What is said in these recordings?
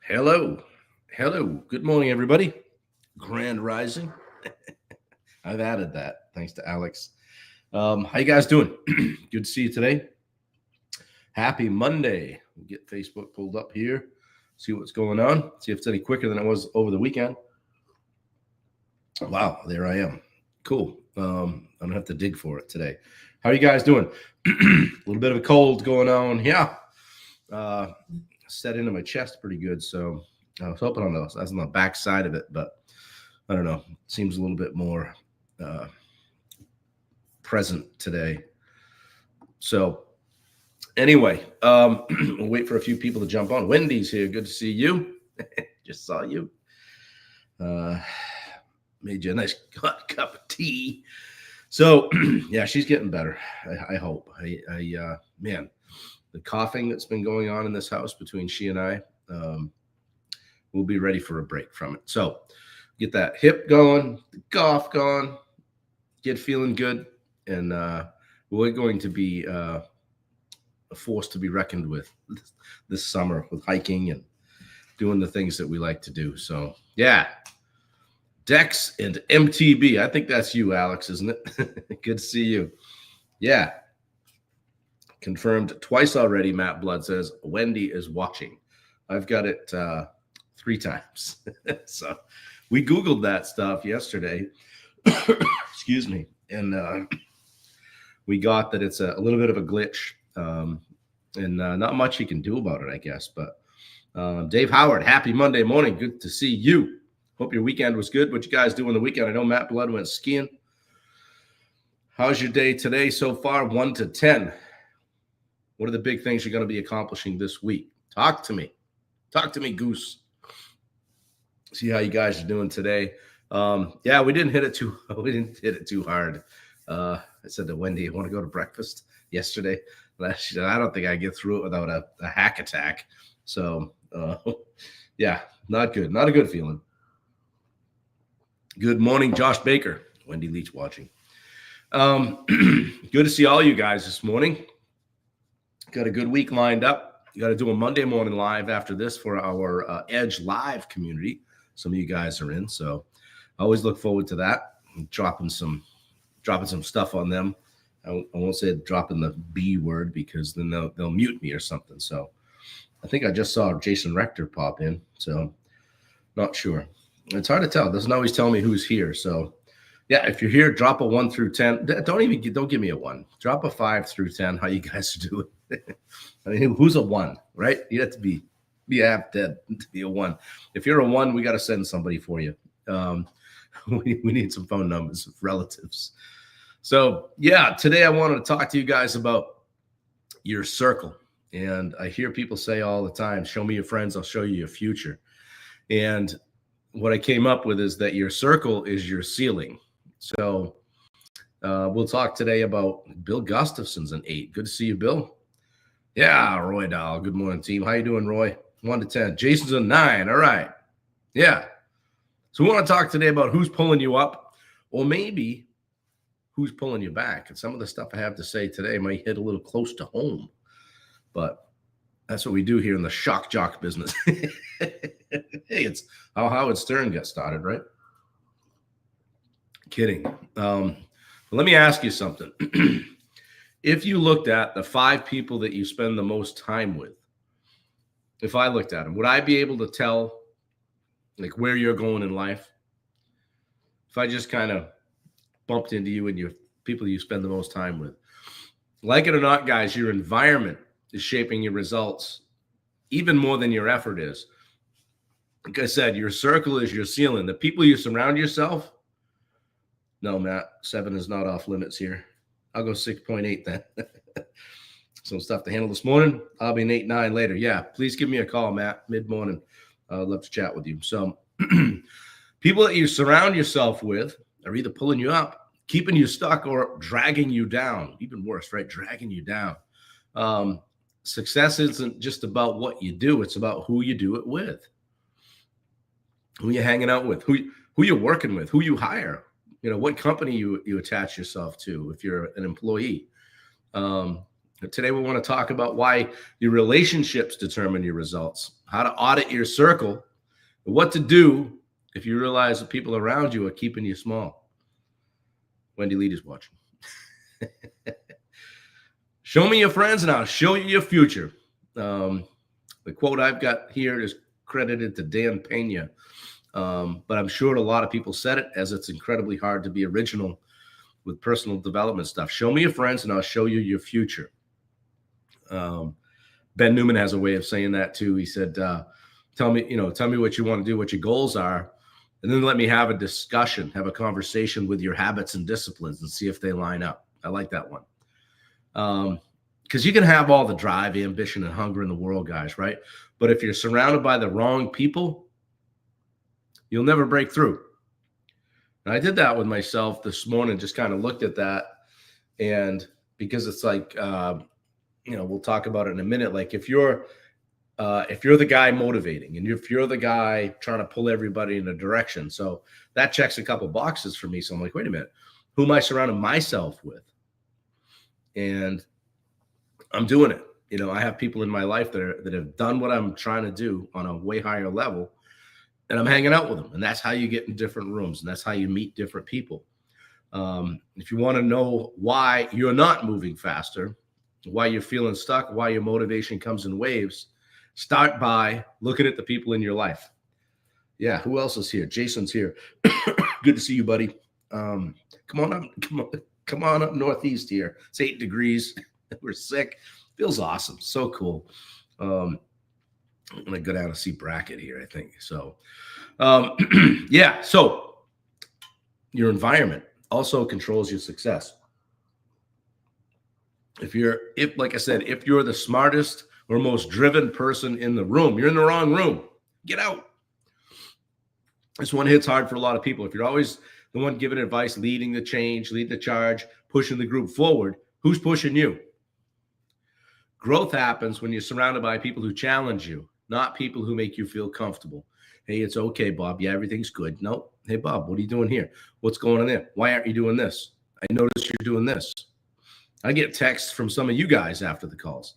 Hello. Hello. Good morning, everybody. Grand Rising. I've added that thanks to Alex. How you guys doing? Good to see you today. Happy Monday. We'll get Facebook pulled up here, see what's going on, see if it's any quicker than it was over the weekend. Wow, there I am. Cool. I don't have to dig for it today. How are you guys doing? A little bit of a cold going on. Yeah. Uh, Set into my chest pretty good. So I was hoping on that's on the back side of it, but I don't know. Seems a little bit more uh, present today. So anyway, we'll wait for a few people to jump on. Wendy's here. Good to see you. Just saw you. Made you a nice hot cup of tea. So yeah, she's getting better. I hope. Man, the coughing that's been going on in this house between she and I, we'll be ready for a break from it. So get that hip going, the cough gone, get feeling good, and we're going to be a force to be reckoned with this summer with hiking and doing the things that we like to do. So yeah, Dex and MTB. I think that's you, Alex, isn't it? Good to see you. Yeah. Confirmed twice already, Matt Blood says. Wendy is watching. I've got it 3 times. So we Googled that stuff yesterday. Excuse me. And we got that it's a little bit of a glitch. And not much you can do about it, I guess. But Dave Howard, happy Monday morning. Good to see you. Hope your weekend was good. What you guys do on the weekend? I know Matt Blood went skiing. How's your day today so far? 1 to 10. What are the big things you're going to be accomplishing this week? Talk to me. Talk to me, Goose. See how you guys are doing today. Yeah, we didn't hit it too hard. I said to Wendy, I want to go to breakfast yesterday. She said, I don't think I get through it without a hack attack. So, yeah, not good. Not a good feeling. Good morning, Josh Baker. Wendy Leach watching. Good to see all you guys this morning. Got a good week lined up. You got to do a Monday morning live after this for our Edge Live community. Some of you guys are in, so I always look forward to that. I'm dropping some stuff on them. I won't say dropping the B word because then they'll mute me or something. So I think I just saw Jason Rector pop in, so not sure. It's hard to tell. It doesn't always tell me who's here. So yeah, if you're here, drop a 1 through 10. Don't give me a 1. Drop a 5 through 10. How you guys are doing? I mean, who's a 1, right? You have to be half dead to be a 1. If you're a 1, we got to send somebody for you. We need some phone numbers of relatives. So yeah, today I wanted to talk to you guys about your circle. And I hear people say all the time, show me your friends, I'll show you your future. And what I came up with is that your circle is your ceiling. So we'll talk today about Bill Gustafson's an 8. Good to see you, Bill. Yeah, Roy Dahl. Good morning, team. How you doing, Roy? 1 to 10. Jason's a 9. All right. Yeah. So we want to talk today about who's pulling you up, or maybe who's pulling you back. And some of the stuff I have to say today might hit a little close to home, but that's what we do here in the shock jock business. Hey, it's how Howard Stern got started, right? Kidding. Let me ask you something. If you looked at the 5 people that you spend the most time with, if I looked at them, would I be able to tell like where you're going in life? If I just kind of bumped into you and your people you spend the most time with, like it or not, guys, your environment is shaping your results even more than your effort is. Like I said, your circle is your ceiling. The people you surround yourself. No, Matt, 7 is not off limits here. I'll go 6.8 then. Some stuff to handle this morning. I'll be an 8-9 later. Yeah, please give me a call, Matt, mid-morning. I'd love to chat with you. So people that you surround yourself with are either pulling you up, keeping you stuck, or dragging you down. Even worse, right? Dragging you down. Success isn't just about what you do. It's about who you do it with, who you're hanging out with, who you're working with, who you hire. You know, what company you attach yourself to if you're an employee. Today, we want to talk about why your relationships determine your results, how to audit your circle, and what to do if you realize the people around you are keeping you small. Wendy Leader's watching. Show me your friends and I'll show you your future. The quote I've got here is credited to Dan Pena, but I'm sure a lot of people said it, as it's incredibly hard to be original with personal development stuff. Show me your friends and I'll show you your future. Ben Newman has a way of saying that too. He said, tell me what you want to do, what your goals are, and then let me have a discussion, have a conversation with your habits and disciplines and see if they line up. I like that one. Because you can have all the drive, ambition, and hunger in the world, guys, right? But if you're surrounded by the wrong people, you'll never break through. And I did that with myself this morning, just kind of looked at that. And because it's like, we'll talk about it in a minute. Like if you're the guy motivating and if you're the guy trying to pull everybody in a direction, so that checks a couple boxes for me. So I'm like, wait a minute, who am I surrounding myself with? And I'm doing it. I have people in my life that have done what I'm trying to do on a way higher level, and I'm hanging out with them. And that's how you get in different rooms, and that's how you meet different people. If you want to know why you're not moving faster, why you're feeling stuck, why your motivation comes in waves, start by looking at the people in your life. Yeah, who else is here? Jason's here. Good to see you, buddy. Come on up northeast here. It's 8 degrees. We're sick. Feels awesome. So cool. I'm gonna go down and see Brackett here, I think. So yeah, so your environment also controls your success. Like I said, if you're the smartest or most driven person in the room, you're in the wrong room. Get out. This one hits hard for a lot of people. If you're always the one giving advice, leading the change, lead the charge, pushing the group forward, who's pushing you? Growth happens when you're surrounded by people who challenge you, not people who make you feel comfortable. Hey, it's okay, Bob. Yeah, everything's good. No. Hey, Bob, what are you doing here? What's going on there? Why aren't you doing this? I noticed you're doing this. I get texts from some of you guys after the calls.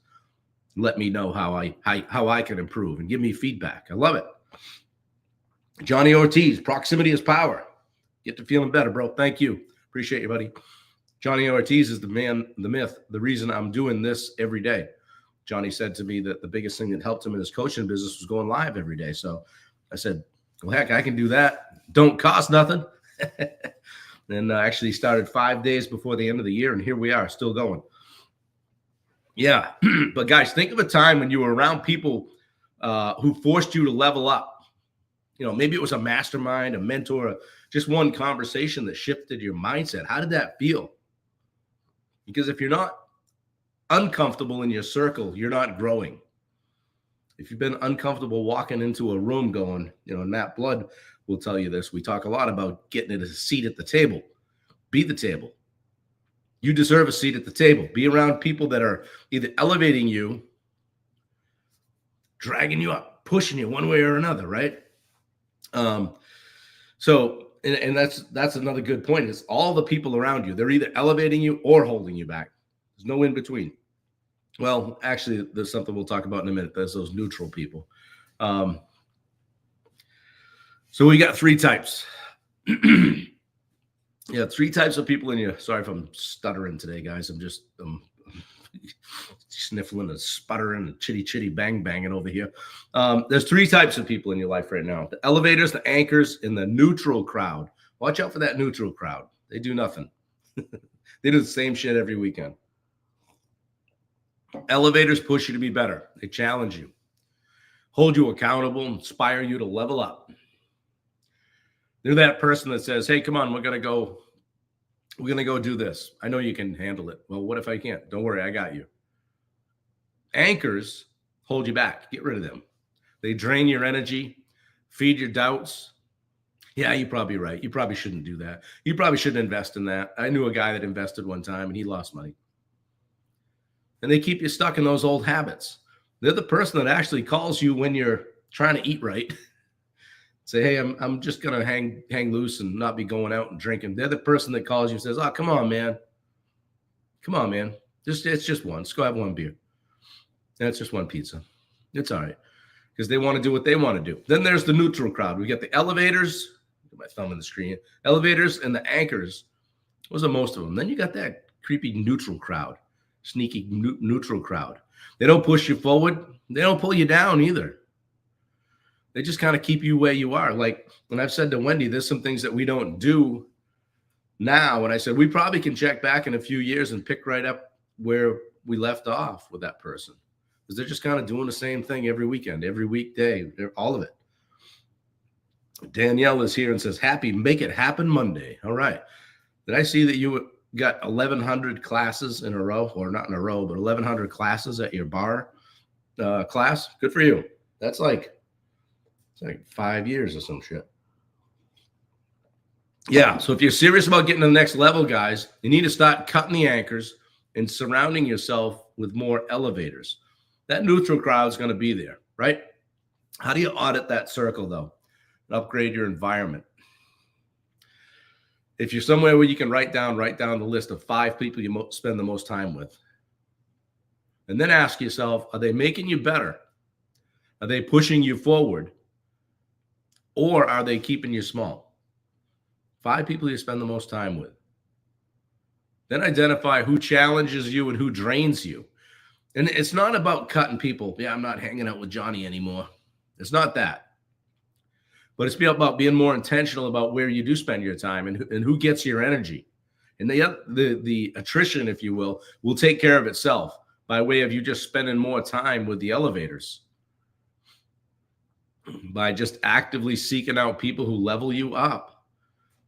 Let me know how I can improve and give me feedback. I love it. Johnny Ortiz, proximity is power. Get to feeling better, bro. Thank you. Appreciate you, buddy. Johnny Ortiz is the man, the myth, the reason I'm doing this every day. Johnny said to me that the biggest thing that helped him in his coaching business was going live every day. So I said, well, heck, I can do that. Don't cost nothing. And I actually started 5 days before the end of the year, and here we are, still going. Yeah, but guys, think of a time when you were around people who forced you to level up. Maybe it was a mastermind, a mentor, just one conversation that shifted your mindset. How did that feel? Because if you're not uncomfortable in your circle, you're not growing. If you've been uncomfortable walking into a room going, and Matt Blood will tell you this, we talk a lot about getting a seat at the table. Be the table. You deserve a seat at the table. Be around people that are either elevating you, dragging you up, pushing you one way or another, right? So that's another good point, is all the people around you, they're either elevating you or holding you back. There's no in between. Well, actually, there's something we'll talk about in a minute. There's those neutral people. So we got 3 types. Yeah, 3 types of people in you. Sorry if I'm stuttering today, guys. I'm sniffling and sputtering and chitty bang banging over here. There's 3 types of people in your life right now: the elevators, the anchors, and the neutral crowd. Watch out for that neutral crowd. They do nothing. They do the same shit every weekend. Elevators push you to be better. They challenge you, hold you accountable, inspire you to level up. They're that person that says, hey, come on, we're going to go do this. I know you can handle it. Well, what if I can't? Don't worry, I got you. Anchors hold you back. Get rid of them. They drain your energy, feed your doubts. Yeah, you're probably right. You probably shouldn't do that. You probably shouldn't invest in that. I knew a guy that invested one time and he lost money. And they keep you stuck in those old habits. They're the person that actually calls you when you're trying to eat right. Say, hey, I'm just going to hang loose and not be going out and drinking. They're the person that calls you and says, oh, come on, man. Come on, man. It's just one. Let's go have one beer. That's just one pizza. It's all right because they want to do what they want to do. Then there's the neutral crowd. We got the elevators. Get my thumb in the screen. Elevators and the anchors. Those are most of them. Then you got that creepy neutral crowd, sneaky neutral crowd. They don't push you forward. They don't pull you down either. They just kind of keep you where you are. Like when I've said to Wendy, there's some things that we don't do now. And I said, we probably can check back in a few years and pick right up where we left off with that person. Because they're just kind of doing the same thing every weekend, every weekday, all of it. Danielle is here and says, happy Make It Happen Monday. All right. Did I see that you got 1,100 classes in a row, or not in a row, but 1,100 classes at your bar class? Good for you. That's like, it's like 5 years or some shit. Yeah. So if you're serious about getting to the next level, guys, you need to start cutting the anchors and surrounding yourself with more elevators. That neutral crowd is going to be there, right? How do you audit that circle, though, and upgrade your environment? If you're somewhere where you can write down the list of 5 people you spend the most time with. And then ask yourself, are they making you better? Are they pushing you forward? Or are they keeping you small? 5 people you spend the most time with. Then identify who challenges you and who drains you. And it's not about cutting people. Yeah, I'm not hanging out with Johnny anymore. It's not that. But it's about being more intentional about where you do spend your time and who gets your energy. And the attrition, if you will take care of itself by way of you just spending more time with the elevators. By just actively seeking out people who level you up.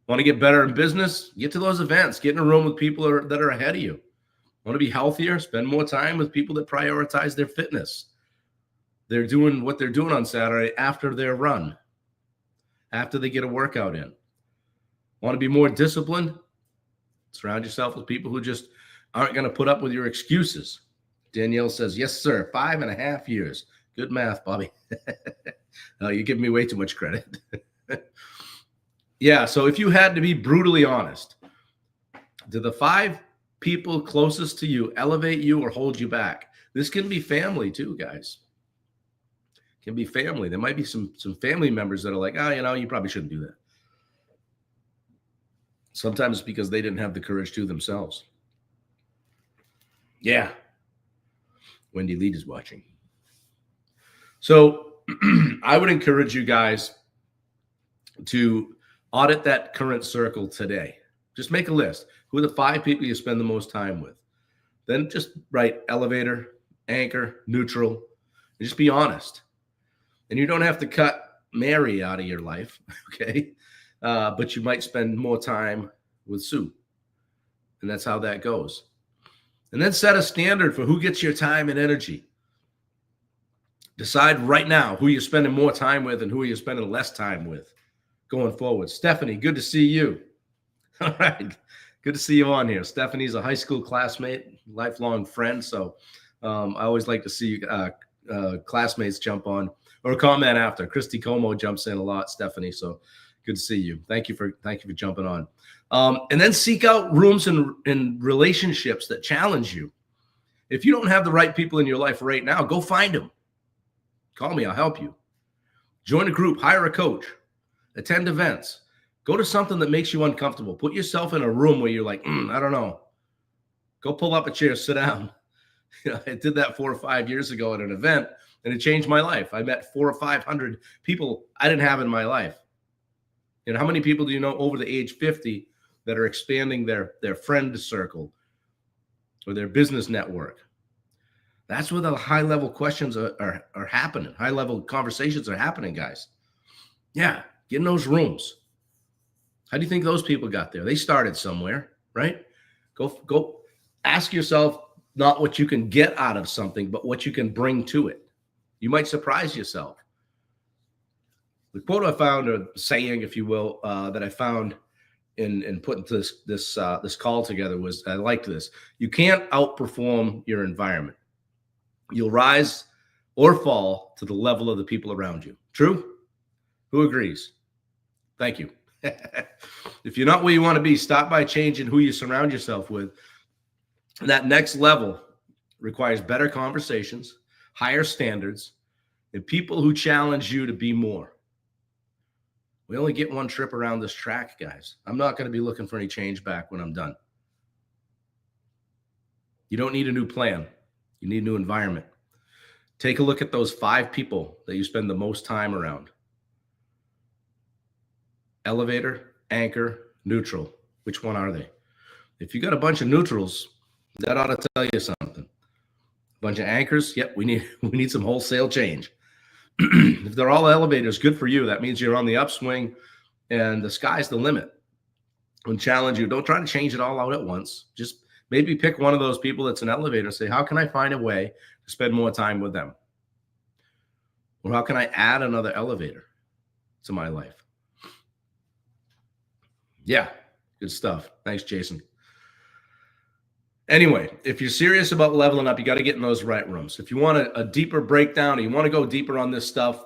Want to get better in business? Get to those events. Get in a room with people that are ahead of you. Want to be healthier? Spend more time with people that prioritize their fitness. They're doing what they're doing on Saturday after their run, after they get a workout in. Want to be more disciplined? Surround yourself with people who just aren't going to put up with your excuses. Danielle says, yes, sir. 5.5 years. Good math, Bobby. You're giving me way too much credit. Yeah, so if you had to be brutally honest, do the 5 people closest to you elevate you or hold you back? This can be family too, guys. It can be family. There might be some family members that are like, you probably shouldn't do that. Sometimes it's because they didn't have the courage to themselves. Yeah. Wendy Lead is watching. So I would encourage you guys to audit that current circle today. Just make a list. Who are the 5 people you spend the most time with? Then just write elevator, anchor, neutral, and just be honest. And you don't have to cut Mary out of your life, okay? But you might spend more time with Sue. And that's how that goes. And then set a standard for who gets your time and energy. Decide right now who you're spending more time with and who you're spending less time with going forward. Stephanie, good to see you. All right. Good to see you on here. Stephanie's a high school classmate, lifelong friend. So I always like to see classmates jump on or comment after. Christy Como jumps in a lot, Stephanie. So good to see you. Thank you for jumping on. And then seek out rooms and relationships that challenge you. If you don't have the right people in your life right now, go find them. Call me. I'll help you. Join a group. Hire a coach. Attend events. Go to something that makes you uncomfortable. Put yourself in a room where you're like, I don't know. Go pull up a chair, sit down. I did that 4 or 5 years ago at an event, and it changed my life. I met 400 or 500 people I didn't have in my life. How many people do you know over the age 50 that are expanding their friend circle or their business network? That's where the high-level questions are happening. High-level conversations are happening, guys. Yeah, get in those rooms. How do you think those people got there? They started somewhere, right? Go ask yourself not what you can get out of something, but what you can bring to it. You might surprise yourself. The quote I found, or saying, if you will, that I found in putting this call together was, I liked this. You can't outperform your environment. You'll rise or fall to the level of the people around you. True? Who agrees? Thank you. If you're not where you want to be, stop by changing who you surround yourself with. That next level requires better conversations, higher standards, and people who challenge you to be more. We only get one trip around this track, guys. I'm not going to be looking for any change back when I'm done. You don't need a new plan. You need a new environment. Take a look at those 5 people that you spend the most time around. Elevator, anchor, neutral. Which one are they? If you got a bunch of neutrals, that ought to tell you something. A bunch of anchors, yep, we need some wholesale change. If they're all elevators, good for you. That means you're on the upswing and the sky's the limit. When challenge you, don't try to change it all out at once. Just maybe pick one of those people that's an elevator and say, how can I find a way to spend more time with them? Or how can I add another elevator to my life? Yeah, good stuff. Thanks, Jason. Anyway, if you're serious about leveling up, you got to get in those right rooms. If you want a deeper breakdown or you want to go deeper on this stuff,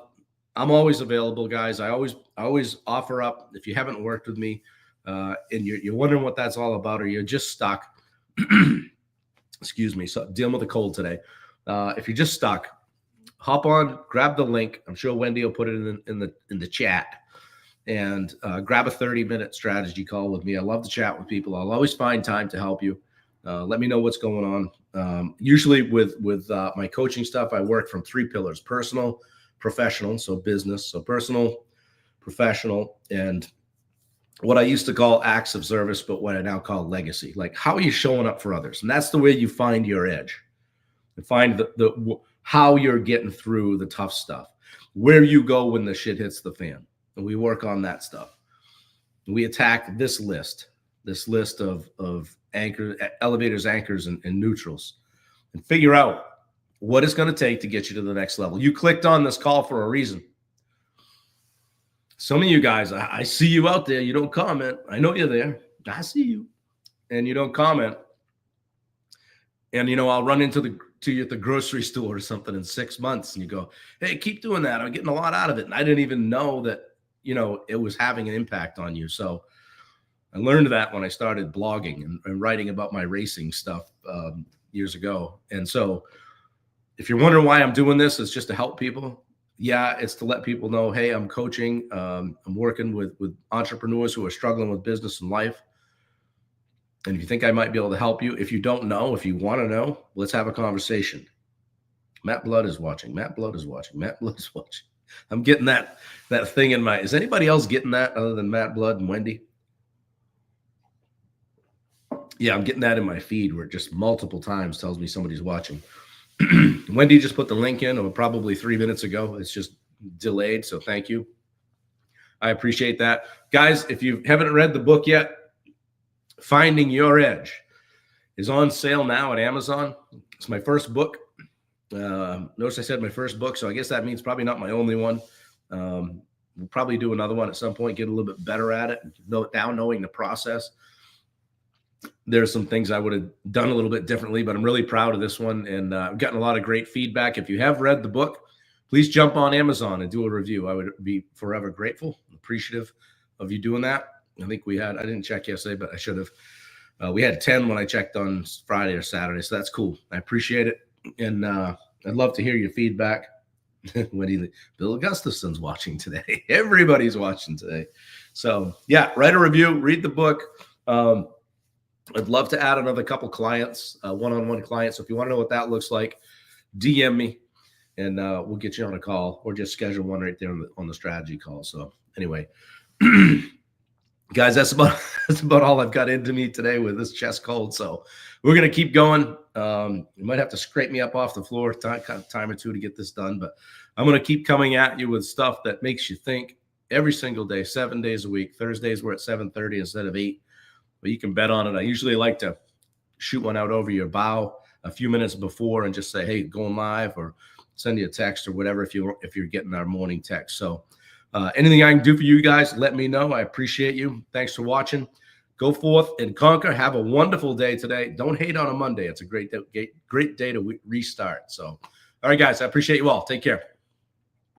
I'm always available, guys. I always offer up. If you haven't worked with me and you're wondering what that's all about, or you're just stuck, excuse me, so dealing with a cold today. If you're just stuck, hop on, grab the link. I'm sure Wendy will put it in the chat, and grab a 30-minute strategy call with me. I love to chat with people. I'll always find time to help you. Let me know what's going on. Usually with my coaching stuff, I work from 3 pillars: personal, professional, so business, so personal, professional, and what I used to call acts of service, but what I now call legacy. Like, how are you showing up for others? And that's the way you find your edge, and find how you're getting through the tough stuff, where you go when the shit hits the fan. And we work on that stuff. We attack this list of elevators, anchors, and neutrals, and figure out what it's going to take to get you to the next level. You clicked on this call for a reason. Some of you guys, I see you out there. You don't comment. I know you're there. I see you. And you don't comment. And, I'll run into you at the grocery store or something in 6 months, and you go, hey, keep doing that. I'm getting a lot out of it. And I didn't even know that, it was having an impact on you. So I learned that when I started blogging and writing about my racing stuff years ago. And so if you're wondering why I'm doing this, it's just to help people. Yeah, it's to let people know, hey, I'm coaching. I'm working with entrepreneurs who are struggling with business and life. And if you think I might be able to help you, if you don't know, if you want to know, let's have a conversation. Matt Blood is watching. Matt Blood is watching. Matt Blood is watching. I'm getting that thing in my, is anybody else getting that other than Matt Blood and Wendy? Yeah, I'm getting that in my feed where it just multiple times tells me somebody's watching. Wendy just put the link in, or probably 3 minutes ago. It's just delayed, so thank you. I appreciate that. Guys, if you haven't read the book yet, Finding Your Edge is on sale now at Amazon. It's my first book. Notice I said my first book, so I guess that means probably not my only one. We'll probably do another one at some point, get a little bit better at it, now knowing the process. There's some things I would have done a little bit differently, but I'm really proud of this one, and I've gotten a lot of great feedback. If you have read the book, please jump on Amazon and do a review. I would be forever grateful, appreciative of you doing that. I think I didn't check yesterday, but I should have. We had 10 when I checked on Friday or Saturday, so that's cool. I appreciate it, and I'd love to hear your feedback. Bill Gustafson's watching today. Everybody's watching today. So, yeah, write a review, read the book. I'd love to add another couple clients, one-on-one clients. So if you want to know what that looks like, DM me, and we'll get you on a call, or just schedule one right there on the strategy call. So anyway, guys, that's about all I've got into me today with this chest cold. So we're going to keep going. You might have to scrape me up off the floor time or two to get this done, but I'm going to keep coming at you with stuff that makes you think every single day, 7 days a week. Thursdays we're at 7:30 instead of 8. But you can bet on it. I usually like to shoot one out over your bow a few minutes before and just say, hey, going live, or send you a text or whatever if you're getting our morning text. So anything I can do for you guys, let me know. I appreciate you. Thanks for watching. Go forth and conquer. Have a wonderful day today. Don't hate on a Monday. It's a great day to restart. So, all right, guys, I appreciate you all. Take care.